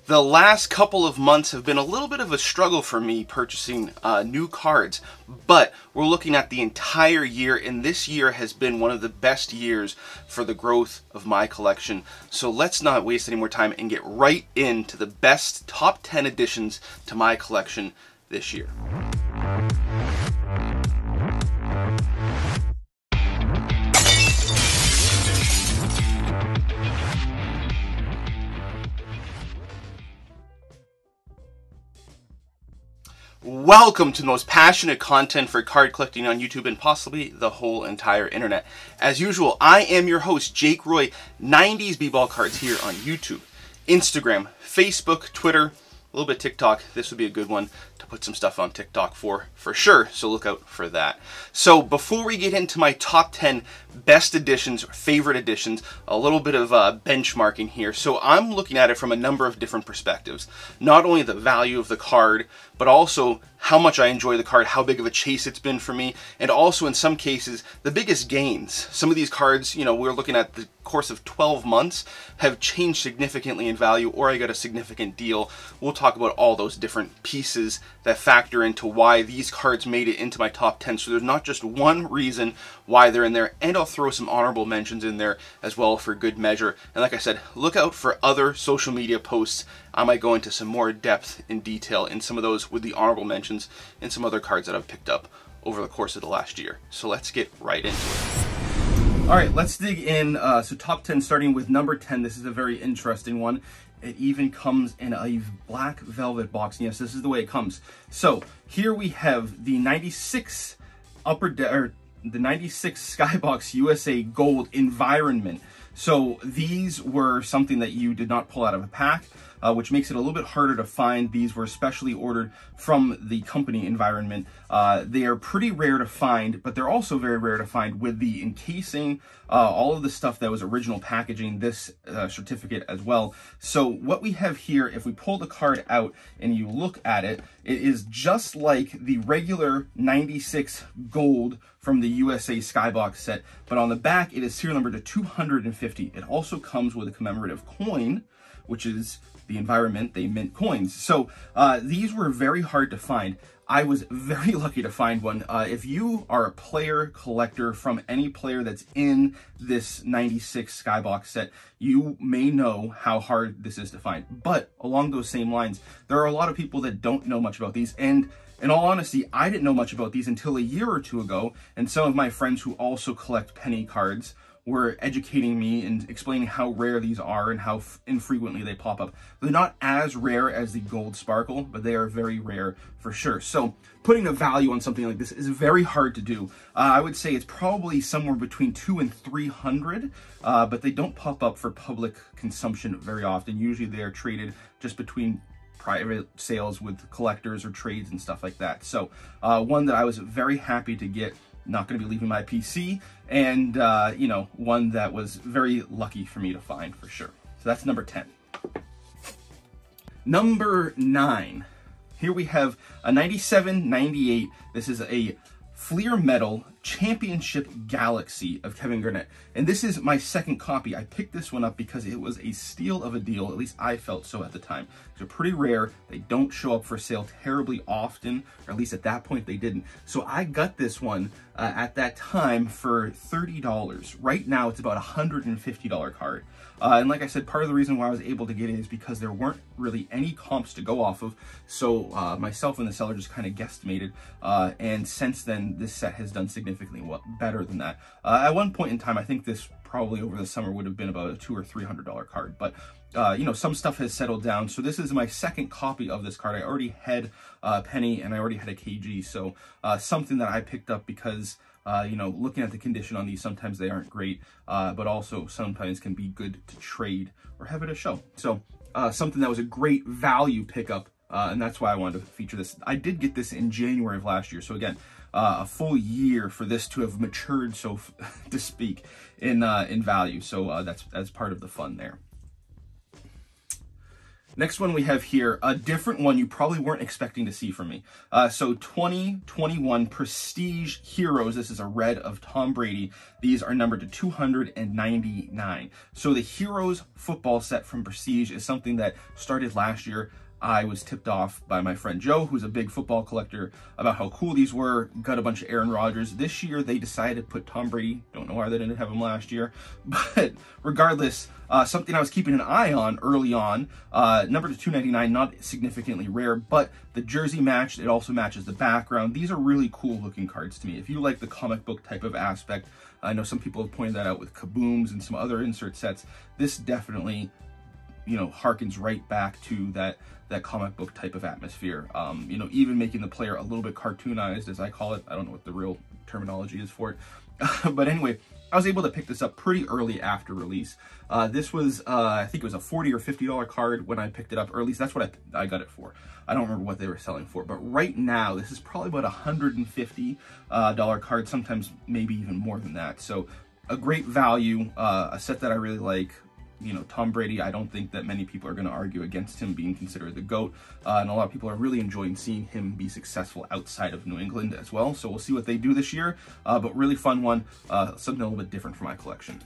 The last couple of months have been a little bit of a struggle for me purchasing new cards, but we're looking at the entire year, and this year has been one of the best years for the growth of my collection. So let's not waste any more time and get right into the best top 10 additions to my collection this year. Welcome to the most passionate content for card collecting on YouTube and possibly the whole entire internet. As usual, I am your host, Jake Roy, 90s b-ball cards here on YouTube, Instagram, Facebook, Twitter, a little bit TikTok. This would be a good one to put some stuff on TikTok for sure, so look out for that. So before we get into my top 10 best editions, or favorite editions, a little bit of benchmarking here. So I'm looking at it from a number of different perspectives. Not only the value of the card, but also how much I enjoy the card, how big of a chase it's been for me, and also in some cases, the biggest gains. Some of these cards, you know, we're looking at the course of 12 months, have changed significantly in value, or I got a significant deal. We'll talk about all those different pieces that factor into why these cards made it into my top 10. So there's not just one reason why they're in there, and I'll throw some honorable mentions in there as well for good measure. And like I said, look out for other social media posts. I might go into some more depth and detail in some of those with the honorable mentions and some other cards that I've picked up over the course of the last year. So let's get right into it. All right, let's dig in. So top 10, starting with number 10. This is a very interesting one. It even comes in a black velvet box. Yes, this is the way it comes. So here we have the 96 the 96 Skybox USA Gold Environment. So these were something that you did not pull out of a pack, which makes it a little bit harder to find. These were specially ordered from the company Environment. They are pretty rare to find, but they're also very rare to find with the encasing, all of the stuff that was original packaging, this certificate as well. So what we have here, if we pull the card out and you look at it, it is just like the regular 96 Gold from the USA Skybox set, but on the back it is serial number to 250. It also comes with a commemorative coin, which is the Environment. They mint coins. So these were very hard to find. I was very lucky to find one. If you are a player collector from any player that's in this 96 Skybox set, you may know how hard this is to find. But along those same lines, there are a lot of people that don't know much about these, and in all honesty, I didn't know much about these until a year or two ago, and some of my friends who also collect penny cards were educating me and explaining how rare these are and how infrequently they pop up. They're not as rare as the Gold Sparkle, but they are very rare for sure. So putting a value on something like this is very hard to do. I would say it's probably somewhere between 200 and 300, but they don't pop up for public consumption very often. Usually they are traded just between private sales with collectors or trades and stuff like that. So one that I was very happy to get, not going to be leaving my PC, and you know, one that was very lucky for me to find for sure. So that's number 10. Number 9. Here we have a 97-98. This is a Fleer Metal Championship Galaxy of Kevin Garnett. And this is my second copy. I picked this one up because it was a steal of a deal. At least I felt so at the time. They're pretty rare. They don't show up for sale terribly often, or at least at that point they didn't. So I got this one at that time for $30. Right now it's about a $150 card. And like I said, part of the reason why I was able to get it is because there weren't really any comps to go off of. So myself and the seller just kind of guesstimated. And since then, this set has done significantly better than that. At one point in time, I think this probably over the summer would have been about a $200 or $300 card. But you know, some stuff has settled down. So this is my second copy of this card. I already had Penny and I already had a KG. So something that I picked up because you know, looking at the condition on these, sometimes they aren't great, but also sometimes can be good to trade or have it a show. So something that was a great value pickup, and that's why I wanted to feature this. I did get this in January of last year. So again, a full year for this to have matured, so to speak, in value. So that's part of the fun there. Next one we have here, a different one you probably weren't expecting to see from me. So 2021 Prestige Heroes. This is a red of Tom Brady. These are numbered to 299. So the Heroes football set from Prestige is something that started last year. I was tipped off by my friend Joe, who's a big football collector, about how cool these were. Got a bunch of Aaron Rodgers. This year, they decided to put Tom Brady. Don't know why they didn't have him last year. But regardless, something I was keeping an eye on early on. Number to 299, not significantly rare, but the jersey matched. It also matches the background. These are really cool looking cards to me. If you like the comic book type of aspect, I know some people have pointed that out with Kabooms and some other insert sets. This definitely, you know, harkens right back to that comic book type of atmosphere. You know, even making the player a little bit cartoonized, as I call it. I don't know what the real terminology is for it. But anyway, I was able to pick this up pretty early after release. This was, I think it was a $40 or $50 card when I picked it up, or at least that's what I got it for. I don't remember what they were selling for, but right now, this is probably about $150 card, sometimes maybe even more than that. So a great value, a set that I really like. You know, Tom Brady, I don't think that many people are going to argue against him being considered the GOAT. And a lot of people are really enjoying seeing him be successful outside of New England as well. So we'll see what they do this year. But really fun one, something a little bit different for my collection.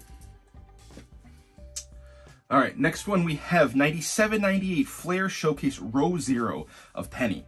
All right, next one we have 97-98 Flair Showcase Row Zero of Penny.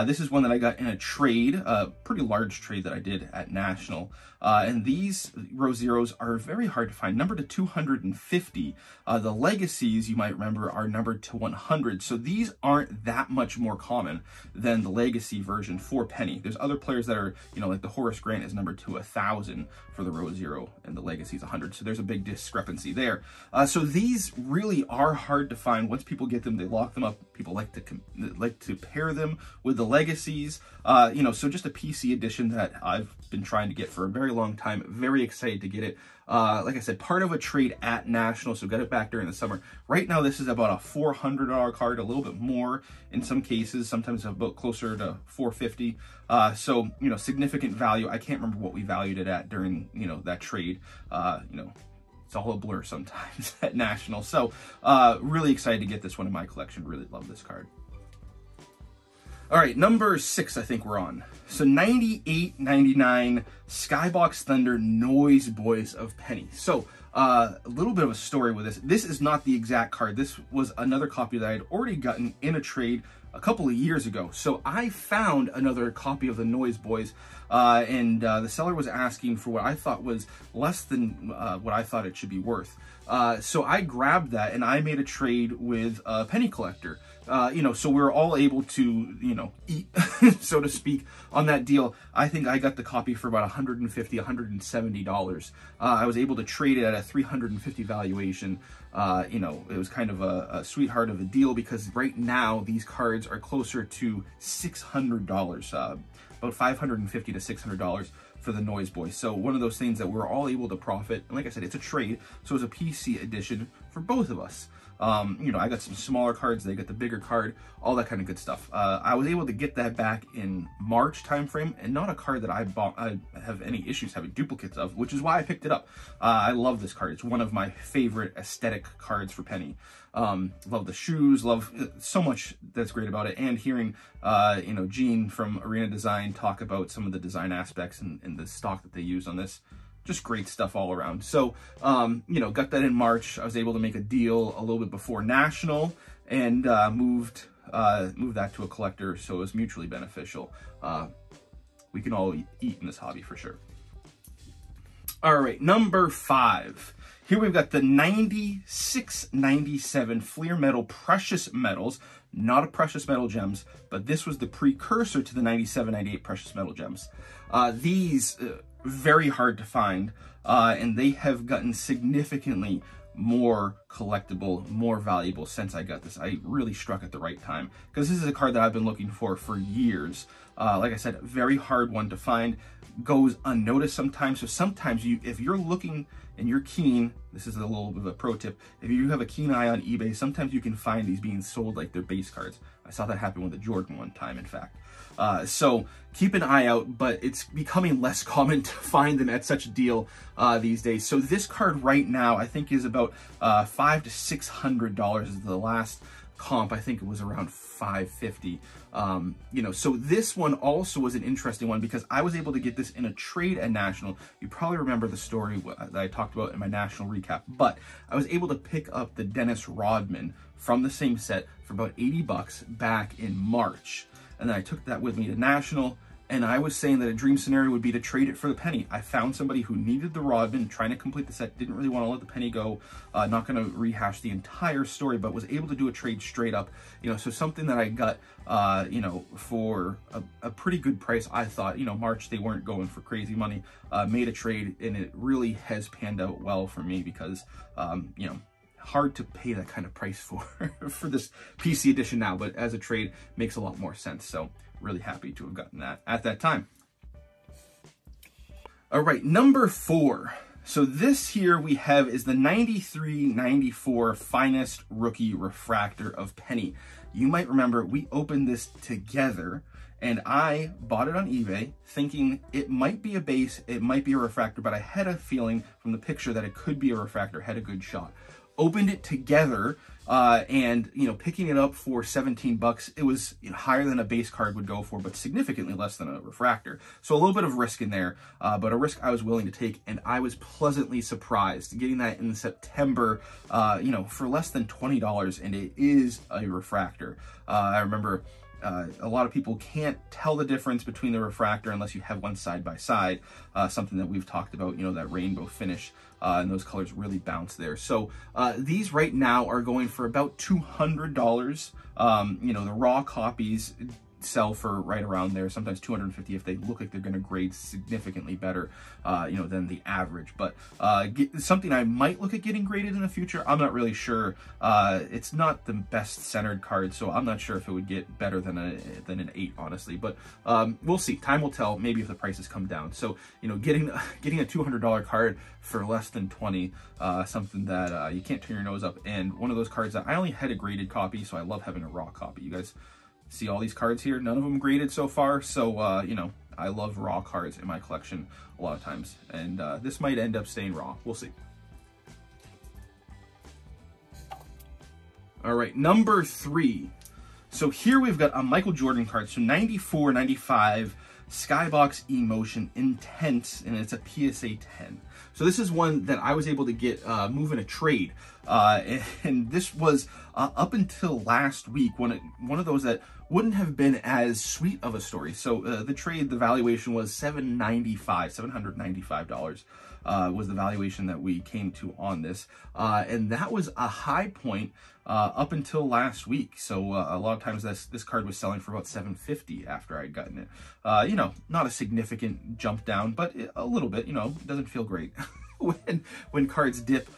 This is one that I got in a trade, a pretty large trade that I did at National. And these Row Zeros are very hard to find, numbered to 250. The Legacies, you might remember, are numbered to 100. So these aren't that much more common than the Legacy version for Penny. There's other players that are, you know, like the Horace Grant is numbered to 1,000 for the Row Zero, and the Legacy is 100. So there's a big discrepancy there. So these really are hard to find. Once people get them, they lock them up. People like to pair them with the Legacies. You know, so just a PC edition that I've been trying to get for a very long time. Very excited to get it. Like I said, part of a trade at National, so got it back during the summer. Right now, this is about a $400 card, a little bit more in some cases, sometimes about closer to $450. So, you know, significant value. I can't remember what we valued it at during, you know, that trade. You know, it's all a blur sometimes at National. So, really excited to get this one in my collection. Really love this card. All right, number 6, I think we're on. So 98-99 Skybox Thunder Noise Boys of Penny. So a little bit of a story with this. This is not the exact card. This was another copy that I had already gotten in a trade a couple of years ago. So I found another copy of the Noise Boys, and the seller was asking for what I thought was less than what I thought it should be worth. So I grabbed that and I made a trade with a Penny collector. You know, so we're all able to, you know, eat, so to speak, on that deal. I think I got the copy for about $150, $170. I was able to trade it at a $350 valuation. You know, it was kind of a sweetheart of a deal because right now these cards are closer to $600, about $550 to $600 for the Noise Boys. So one of those things that we're all able to profit. And like I said, it's a trade, so it's a PC edition for both of us. You know, I got some smaller cards, they got the bigger card, all that kind of good stuff. I was able to get that back in March timeframe, and not a card that I have any issues having duplicates of, which is why I picked it up. I love this card. It's one of my favorite aesthetic cards for Penny. Love the shoes, love so much that's great about it, and hearing, you know, Gene from Arena Design talk about some of the design aspects and the stock that they use on this. Just great stuff all around. So, you know, got that in March. I was able to make a deal a little bit before National and moved that to a collector, so it was mutually beneficial. We can all eat in this hobby for sure. All right, number 5. Here we've got the 96-97 Fleer Metal Precious Metals. Not a Precious Metal Gems, but this was the precursor to the 97-98 Precious Metal Gems. These... very hard to find, and they have gotten significantly more collectible, more valuable since I got this. I really struck at the right time because this is a card that I've been looking for years. Like I said, very hard one to find, goes unnoticed sometimes. So sometimes if you're looking and you're keen, this is a little bit of a pro tip, if you have a keen eye on eBay, sometimes you can find these being sold like they're base cards. I saw that happen with the Jordan one time, in fact. So keep an eye out, but it's becoming less common to find them at such a deal these days. So this card right now, I think, is about $500 to $600 is the last comp, I think it was around 550. You know, so this one also was an interesting one because I was able to get this in a trade at National. You probably remember the story that I talked about in my National recap, but I was able to pick up the Dennis Rodman from the same set for about 80 bucks back in March. And then I took that with me to National. And I was saying that a dream scenario would be to trade it for the penny. I found somebody who needed the Rodman, trying to complete the set, didn't really want to let the penny go. Not going to rehash the entire story, but was able to do a trade straight up. You know, so something that I got, you know, for a pretty good price. I thought, you know, March, they weren't going for crazy money. Made a trade, and it really has panned out well for me because, you know, hard to pay that kind of price for this PC edition now, but as a trade makes a lot more sense. So really happy to have gotten that at that time. All right, number 4. So this here we have is the 93-94 Finest Rookie Refractor of Penny. You might remember we opened this together and I bought it on eBay thinking it might be a base, it might be a refractor, but I had a feeling from the picture that it could be a refractor, had a good shot. Opened it together and, you know, picking it up for 17 bucks, it was, you know, higher than a base card would go for, but significantly less than a refractor. So a little bit of risk in there, but a risk I was willing to take, and I was pleasantly surprised getting that in September, you know, for less than $20, and it is a refractor. I remember a lot of people can't tell the difference between the refractor unless you have one side by side, something that we've talked about, you know, that rainbow finish, and those colors really bounce there. So these right now are going for about $200. You know, the raw copies sell for right around there, sometimes 250 if they look like they're going to grade significantly better, you know, than the average. But something I might look at getting graded in the future, I'm not really sure. It's not the best centered card, so I'm not sure if it would get better than an 8, honestly. But we'll see. Time will tell. Maybe if the prices come down. So, you know, getting a $200 card for less than 20, something that you can't turn your nose up. And one of those cards that I only had a graded copy, so I love having a raw copy. You guys see all these cards here, none of them graded so far, so you know, I love raw cards in my collection a lot of times, and this might end up staying raw. We'll see. All right, number 3. So here we've got a Michael Jordan card, so 94-95 Skybox Emotion Intense, and it's a PSA 10. So this is one that I was able to get move in a trade, and this was up until last week one of those that wouldn't have been as sweet of a story. So the trade, the valuation was $795 was the valuation that we came to on this, and that was a high point up until last week. So a lot of times this card was selling for about $750 after I'd gotten it. You know, not a significant jump down, but a little bit. You know, it doesn't feel great when cards dip,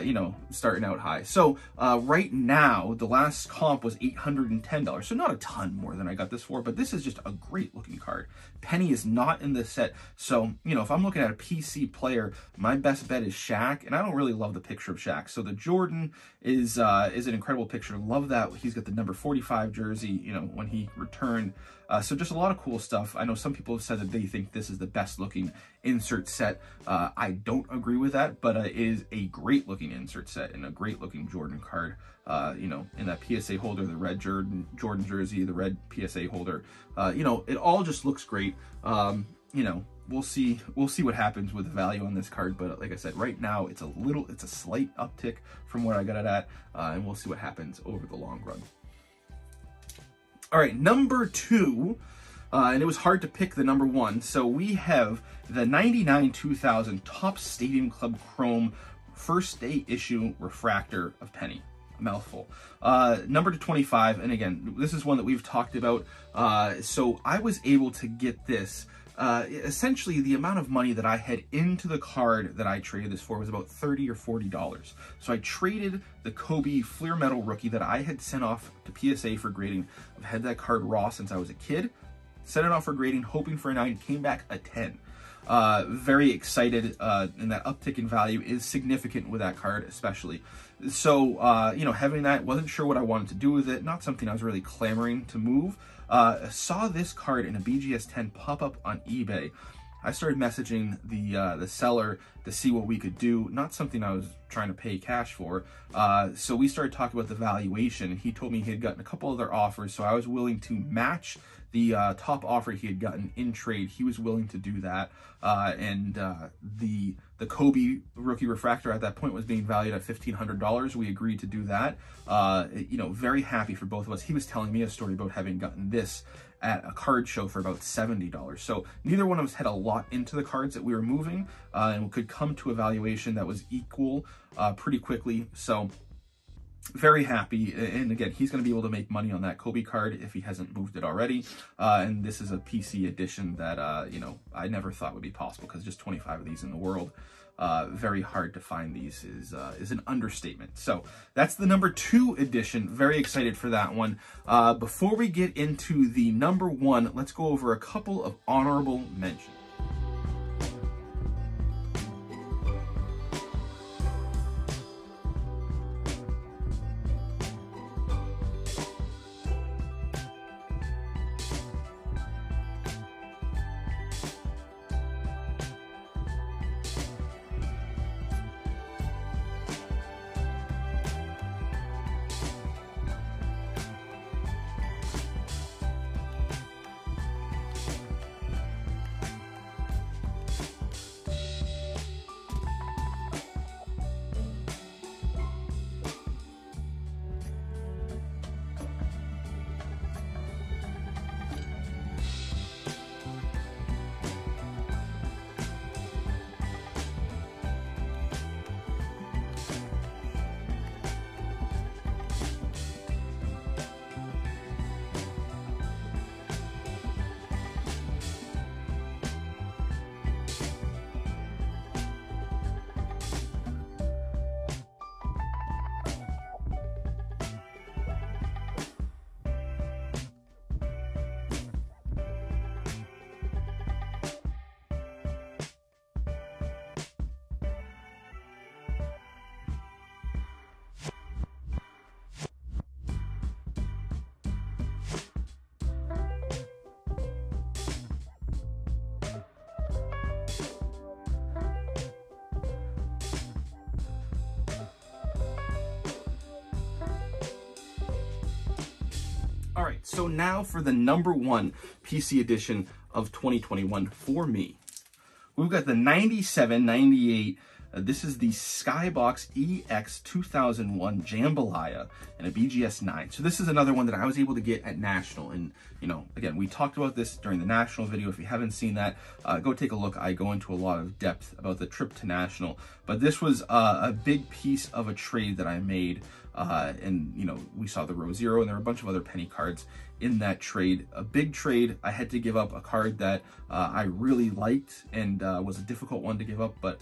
you know, starting out high. So right now, the last comp was $810. So not a ton more than I got this for, but this is just a great looking card. Penny is not in this set. So, you know, if I'm looking at a PC player, my best bet is Shaq, and I don't really love the picture of Shaq. So the Jordan is an incredible picture. Love that. He's got the number 45 jersey, you know, when he returned. So just a lot of cool stuff. I know some people have said that they think this is the best looking insert set. I don't agree with that, but it is a great looking insert set and a great looking Jordan card. You know, in that PSA holder, the red Jordan jersey, the red PSA holder, you know, it all just looks great. You know, we'll see what happens with the value on this card, but like I said, right now it's a slight uptick from where I got it at, and we'll see what happens over the long run. All right, number 2, and it was hard to pick the number 1. So we have the 99-2000 Topps Stadium Club Chrome First Day Issue Refractor of Penny. A mouthful. Number to 25, and again, this is one that we've talked about. So I was able to get this. Essentially, the amount of money that I had into the card that I traded this for was about $30 or $40. So I traded the Kobe Fleer Metal Rookie that I had sent off to PSA for grading. I've had that card raw since I was a kid. Sent it off for grading, hoping for a 9, came back a 10. Very excited, and that uptick in value is significant with that card, especially. So, you know, having that, wasn't sure what I wanted to do with it. Not something I was really clamoring to move. Saw this card in a BGS 10 pop up on eBay. I started messaging the seller to see what we could do. Not something I was trying to pay cash for. So we started talking about the valuation, and he told me he had gotten a couple other offers, so I was willing to match the top offer he had gotten in trade. He was willing to do that, and the Kobe rookie refractor at that point was being valued at $1,500. We agreed to do that. You know, very happy for both of us. He was telling me a story about having gotten this at a card show for about $70. So neither one of us had a lot into the cards that we were moving, and could come to a valuation that was equal pretty quickly. So very happy. And again, he's going to be able to make money on that Kobe card if he hasn't moved it already. And this is a PC edition that, you know, I never thought would be possible, because just 25 of these in the world. Very hard to find these is an understatement. So that's the number 2 edition. Very excited for that one. Before we get into the number 1, let's go over a couple of honorable mentions. All right, so now for the number 1 PC edition of 2021 for me. We've got the 97-98. This is the Skybox EX 2001 Jambalaya and a BGS 9. So this is another one that I was able to get at National. And, you know, again, we talked about this during the National video. If you haven't seen that, go take a look. I go into a lot of depth about the trip to National. But this was a big piece of a trade that I made. And, you know, we saw the Row Zero, and there were a bunch of other penny cards in that trade. A big trade. I had to give up a card that I really liked and was a difficult one to give up, but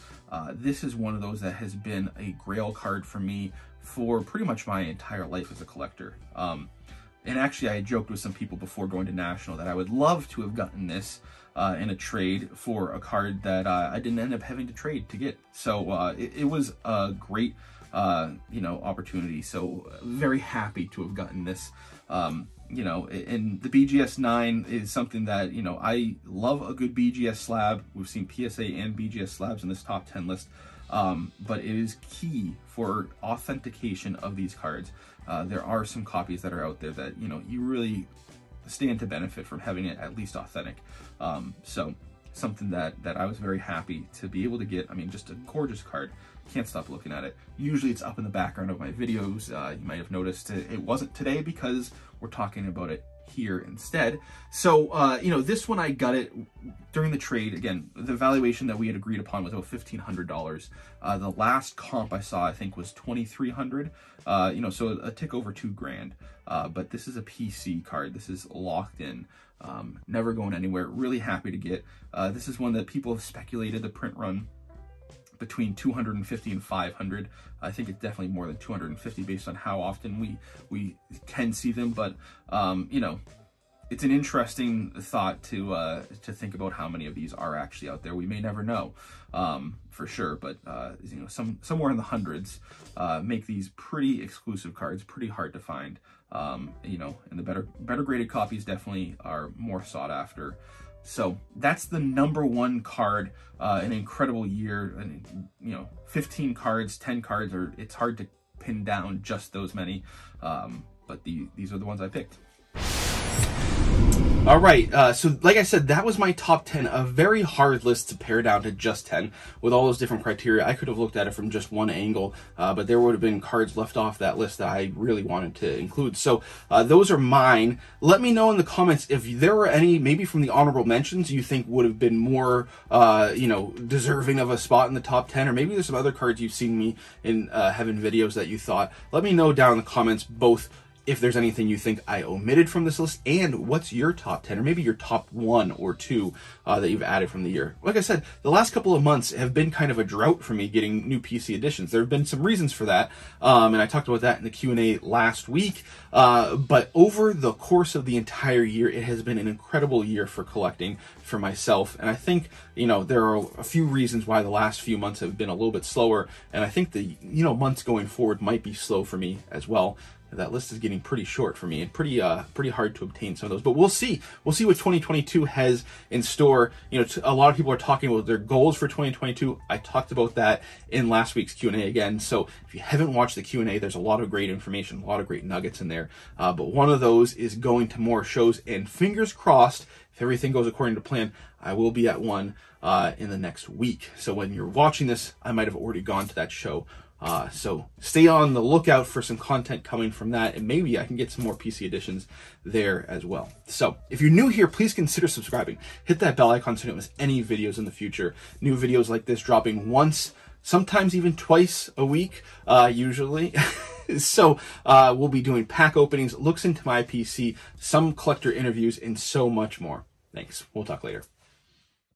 this is one of those that has been a grail card for me for pretty much my entire life as a collector. And actually, I had joked with some people before going to National that I would love to have gotten this in a trade for a card that I didn't end up having to trade to get. So it was a great you know, opportunity. So very happy to have gotten this. You know, and the BGS 9 is something that, you know, I love a good BGS slab. We've seen PSA and BGS slabs in this top 10 list, but it is key for authentication of these cards. There are some copies that are out there that, you know, you really stand to benefit from having it at least authentic. So something that I was very happy to be able to get. I mean, just a gorgeous card. Can't stop looking at it. Usually it's up in the background of my videos. You might have noticed it wasn't today because we're talking about it here instead. So, you know, this one I got it during the trade. Again, the valuation that we had agreed upon was about $1,500. The last comp I saw, I think, was $2,300. You know, so a tick over $2,000. But this is a PC card. This is locked in. Never going anywhere. Really happy to get. This is one that people have speculated the print run between 250 and 500. I think it's definitely more than 250 based on how often we can see them. But you know, it's an interesting thought to think about how many of these are actually out there. We may never know for sure, but you know, somewhere in the hundreds make these pretty exclusive cards, pretty hard to find. You know, and the better graded copies definitely are more sought after. So that's the #1 card, an incredible year, and 15 cards, 10 cards, or it's hard to pin down just those many, but these are the ones I picked. All right, so like I said, that was my top 10, a very hard list to pare down to just 10 with all those different criteria. I could have looked at it from just one angle, but there would have been cards left off that list that I really wanted to include. So those are mine. Let me know in the comments if there were any, maybe from the honorable mentions, you think would have been more, deserving of a spot in the top 10, or maybe there's some other cards you've seen me in having videos that you thought. Let me know down in the comments, both if there's anything you think I omitted from this list, and what's your top 10, or maybe your top 1 or 2 that you've added from the year. Like I said, the last couple of months have been kind of a drought for me getting new PC editions. There have been some reasons for that, and I talked about that in the Q&A last week, but over the course of the entire year, it has been an incredible year for collecting for myself, and I think, there are a few reasons why the last few months have been a little bit slower, and I think the, months going forward might be slow for me as well. That list is getting pretty short for me and pretty hard to obtain some of those. But we'll see. We'll see what 2022 has in store. A lot of people are talking about their goals for 2022. I talked about that in last week's Q&A again. So if you haven't watched the Q&A, there's a lot of great information, a lot of great nuggets in there. But one of those is going to more shows, and fingers crossed, if everything goes according to plan, I will be at one in the next week. So when you're watching this, I might have already gone to that show. So stay on the lookout for some content coming from that, and maybe I can get some more PC editions there as well. So if you're new here, please consider subscribing. Hit that bell icon so you don't miss any videos in the future. New videos like this dropping once, sometimes even twice a week, usually. So we'll be doing pack openings, looks into my PC, some collector interviews, and so much more. Thanks. We'll talk later.